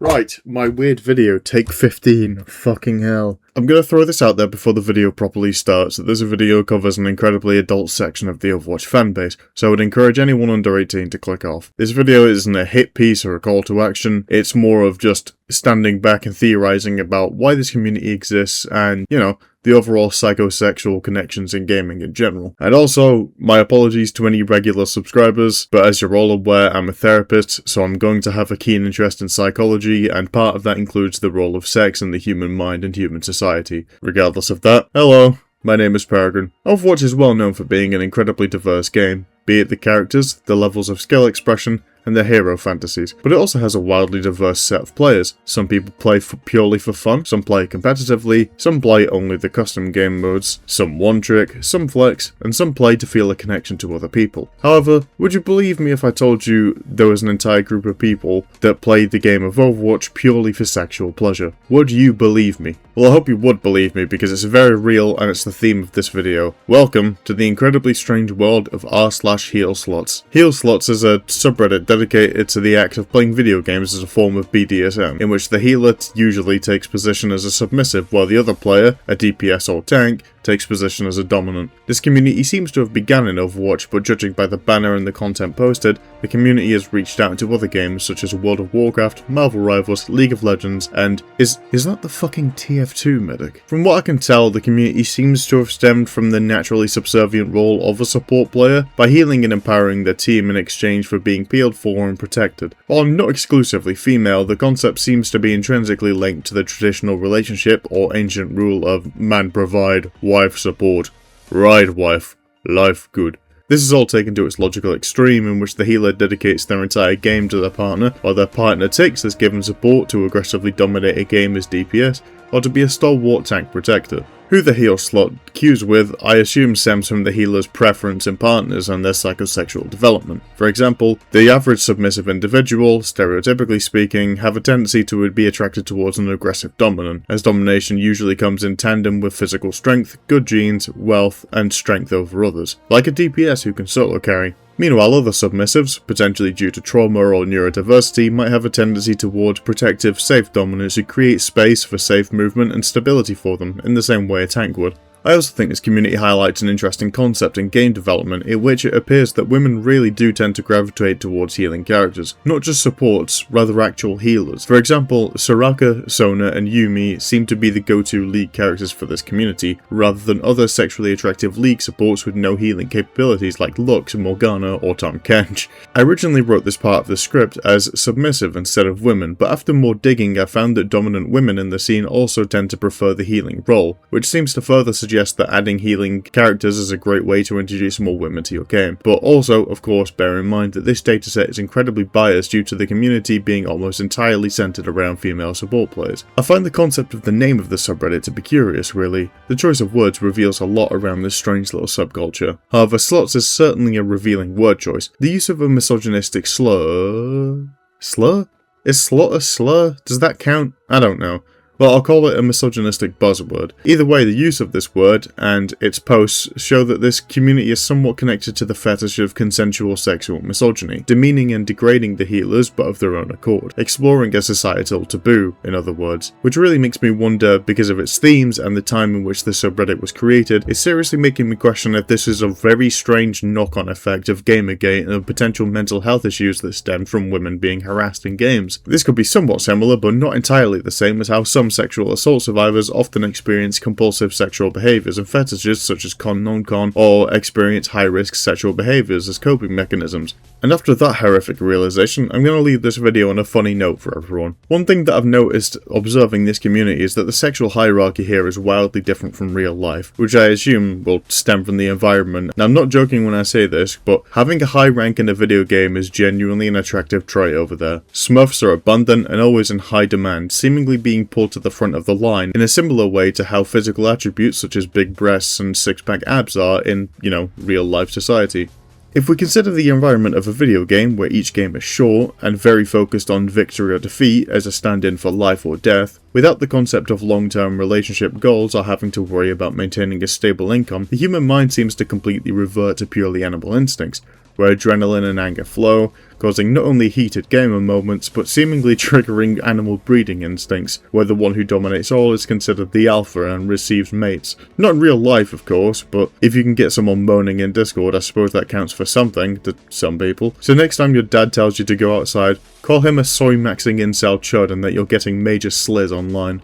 Right, my weird video, take 15, fucking hell. I'm gonna throw this out there before the video properly starts, that this video covers an incredibly adult section of the Overwatch fanbase, so I would encourage anyone under 18 to click off. This video isn't a hit piece or a call to action, it's more of just standing back and theorizing about why this community exists and, the overall psychosexual connections in gaming in general. And also, my apologies to any regular subscribers, but as you're all aware, I'm a therapist, so I'm going to have a keen interest in psychology, and part of that includes the role of sex in the human mind and human society. Regardless of that, hello, my name is Peregrine. Overwatch is well known for being an incredibly diverse game, be it the characters, the levels of skill expression, and their hero fantasies, but it also has a wildly diverse set of players. Some people play purely for fun, some play competitively, some play only the custom game modes, some one-trick, some flex, and some play to feel a connection to other people. However, would you believe me if I told you there was an entire group of people that played the game of Overwatch purely for sexual pleasure? Would you believe me? Well, I hope you would believe me because it's very real and it's the theme of this video. Welcome to the incredibly strange world of r/HealSluts. HealSluts is a subreddit dedicated to the act of playing video games as a form of BDSM, in which the healer usually takes position as a submissive while the other player, a DPS or tank, takes position as a dominant. This community seems to have begun in Overwatch, but judging by the banner and the content posted, the community has reached out into other games such as World of Warcraft, Marvel Rivals, League of Legends, and is that the fucking TF2 medic? From what I can tell, the community seems to have stemmed from the naturally subservient role of a support player by healing and empowering their team in exchange for being peeled for and protected. While not exclusively female, the concept seems to be intrinsically linked to the traditional relationship or ancient rule of man provide, wife support, ride wife, life good. This is all taken to its logical extreme, in which the healer dedicates their entire game to their partner, while their partner takes this given support to aggressively dominate a game as DPS, or to be a stalwart tank protector. Who the heal slot queues with, I assume, stems from the healer's preference in partners and their psychosexual development. For example, the average submissive individual, stereotypically speaking, have a tendency to be attracted towards an aggressive dominant, as domination usually comes in tandem with physical strength, good genes, wealth, and strength over others, like a DPS who can solo carry. Meanwhile, other submissives, potentially due to trauma or neurodiversity, might have a tendency towards protective, safe dominance who create space for safe movement and stability for them, in the same way a tank would. I also think this community highlights an interesting concept in game development, in which it appears that women really do tend to gravitate towards healing characters, not just supports, rather actual healers. For example, Soraka, Sona, and Yumi seem to be the go-to League characters for this community, rather than other sexually attractive League supports with no healing capabilities like Lux, Morgana, or Tahm Kench. I originally wrote this part of the script as submissive instead of women, but after more digging I found that dominant women in the scene also tend to prefer the healing role, which seems to further suggest that adding healing characters is a great way to introduce more women to your game. But also, of course, bear in mind that this dataset is incredibly biased due to the community being almost entirely centered around female support players. I find the concept of the name of the subreddit to be curious, really. The choice of words reveals a lot around this strange little subculture. However, sluts is certainly a revealing word choice. The use of a misogynistic slur? Slur? Is slut a slur? Does that count? I don't know. Well, I'll call it a misogynistic buzzword. Either way, the use of this word and its posts show that this community is somewhat connected to the fetish of consensual sexual misogyny, demeaning and degrading the healers but of their own accord, exploring a societal taboo, in other words, which really makes me wonder, because of its themes and the time in which the subreddit was created, it's seriously making me question if this is a very strange knock-on effect of Gamergate and of potential mental health issues that stem from women being harassed in games. This could be somewhat similar, but not entirely the same as how some sexual assault survivors often experience compulsive sexual behaviours and fetishes such as con-non-con, or experience high-risk sexual behaviours as coping mechanisms. And after that horrific realisation, I'm going to leave this video on a funny note for everyone. One thing that I've noticed observing this community is that the sexual hierarchy here is wildly different from real life, which I assume will stem from the environment. Now, I'm not joking when I say this, but having a high rank in a video game is genuinely an attractive trait over there. Smurfs are abundant and always in high demand, seemingly being pulled to the front of the line in a similar way to how physical attributes such as big breasts and six-pack abs are in, real life society. If we consider the environment of a video game where each game is short and very focused on victory or defeat as a stand-in for life or death, without the concept of long-term relationship goals or having to worry about maintaining a stable income, the human mind seems to completely revert to purely animal instincts. where adrenaline and anger flow, causing not only heated gamer moments, but seemingly triggering animal breeding instincts, where the one who dominates all is considered the alpha and receives mates. Not in real life, of course, but if you can get someone moaning in Discord, I suppose that counts for something to some people. So next time your dad tells you to go outside, call him a soy-maxing incel chud and that you're getting major sliz online.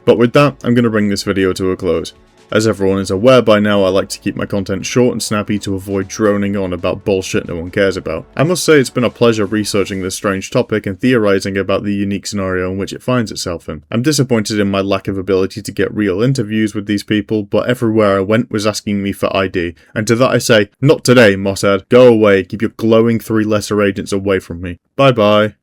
But with that, I'm going to bring this video to a close. As everyone is aware by now, I like to keep my content short and snappy to avoid droning on about bullshit no one cares about. I must say it's been a pleasure researching this strange topic and theorizing about the unique scenario in which it finds itself in. I'm disappointed in my lack of ability to get real interviews with these people, but everywhere I went was asking me for ID, and to that I say, not today, Mossad. Go away, keep your glowing 3 lesser agents away from me. Bye bye.